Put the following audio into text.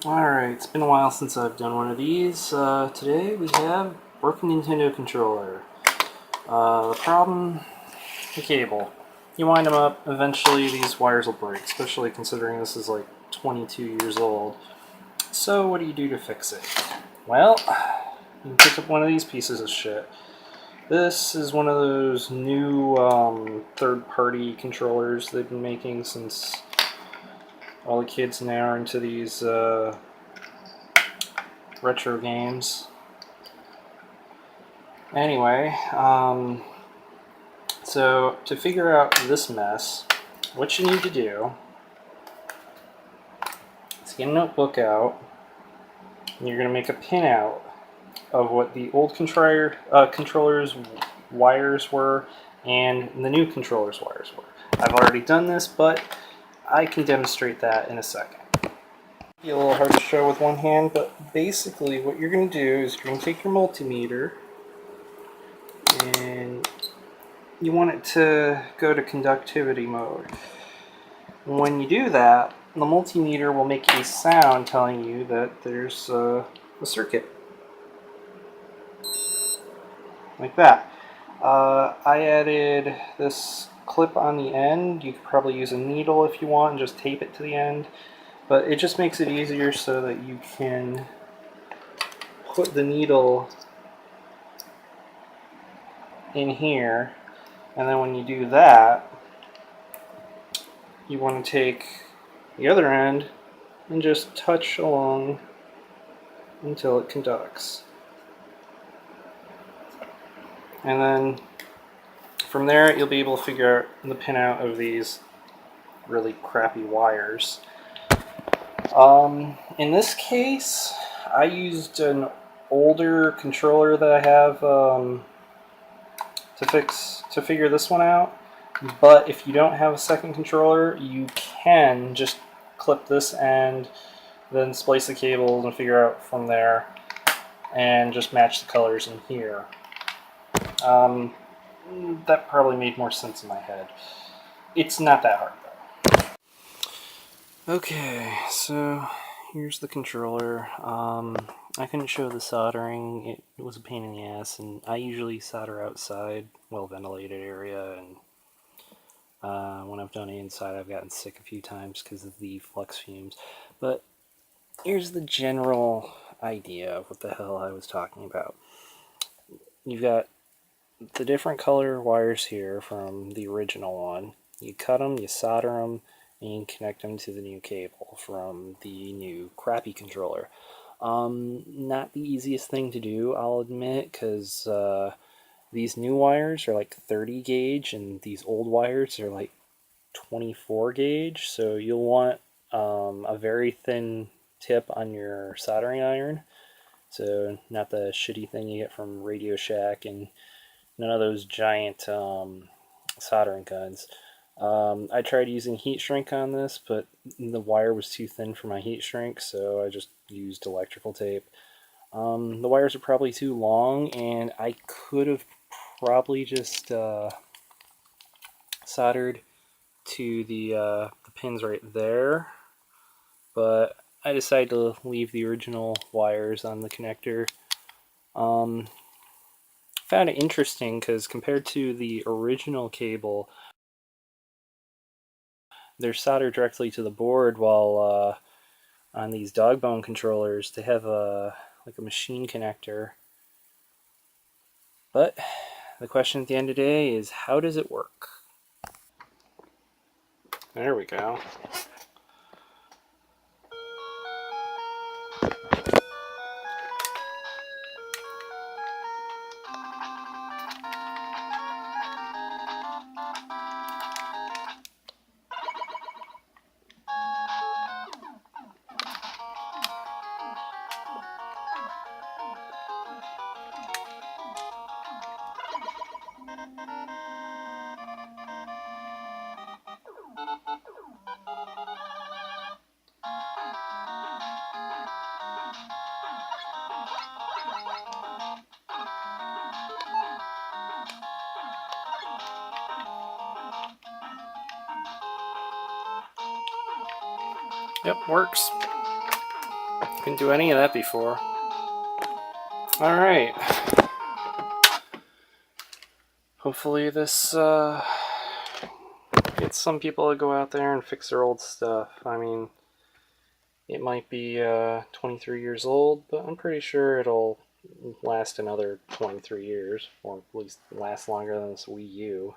Alright, it's been a while since I've done one of these. Today we have broken Nintendo controller. The problem, the cable. You wind them up, eventually these wires will break, especially considering this is like 22 years old. So what do you do to fix it? Well, you can pick up one of these pieces of shit. This is one of those new third-party controllers they've been making since all the kids now are into these retro games. Anyway, so to figure out this mess, what you need to do is get a notebook out, and you're going to make a pinout of what the old controller's wires were and the new controller's wires were. I've already done this, but I can demonstrate that in a second. Be a little hard to show with one hand, but basically what you're going to do is you're going to take your multimeter and you want it to go to conductivity mode. When you do that, the multimeter will make a sound telling you that there's a circuit. Like that. I added this clip on the end. You could probably use a needle if you want and just tape it to the end. But it just makes it easier so that you can put the needle in here. And then when you do that, you want to take the other end and just touch along until it conducts. And then from there you'll be able to figure out the pinout of these really crappy wires. In this case, I used an older controller that I have to figure this one out. But if you don't have a second controller, you can just clip this end, then splice the cables and figure out from there, and just match the colors in here. That probably made more sense in my head. It's not that hard though. Okay, so here's the controller. I couldn't show the soldering. It was a pain in the ass, and I usually solder outside, well-ventilated area, and when I've done it inside, I've gotten sick a few times because of the flux fumes. But here's the general idea of what the hell I was talking about. You've got the different color wires here from the original one. You cut them, you solder them, and you connect them to the new cable from the new crappy controller. Not the easiest thing to do, I'll admit, because these new wires are like 30 gauge and these old wires are like 24 gauge, so you'll want a very thin tip on your soldering iron, so not the shitty thing you get from Radio Shack and none of those giant soldering guns. I tried using heat shrink on this, but the wire was too thin for my heat shrink, so I just used electrical tape. The wires are probably too long, and I could have probably just soldered to the pins right there, but I decided to leave the original wires on the connector. Found it interesting because compared to the original cable, they're soldered directly to the board, while on these dog bone controllers they have like a machine connector. But the question at the end of the day is, how does it work? There we go. Yep, works. Couldn't do any of that before. Alright. Hopefully this gets some people to go out there and fix their old stuff. I mean, it might be 23 years old, but I'm pretty sure it'll last another 23 years, or at least last longer than this Wii U.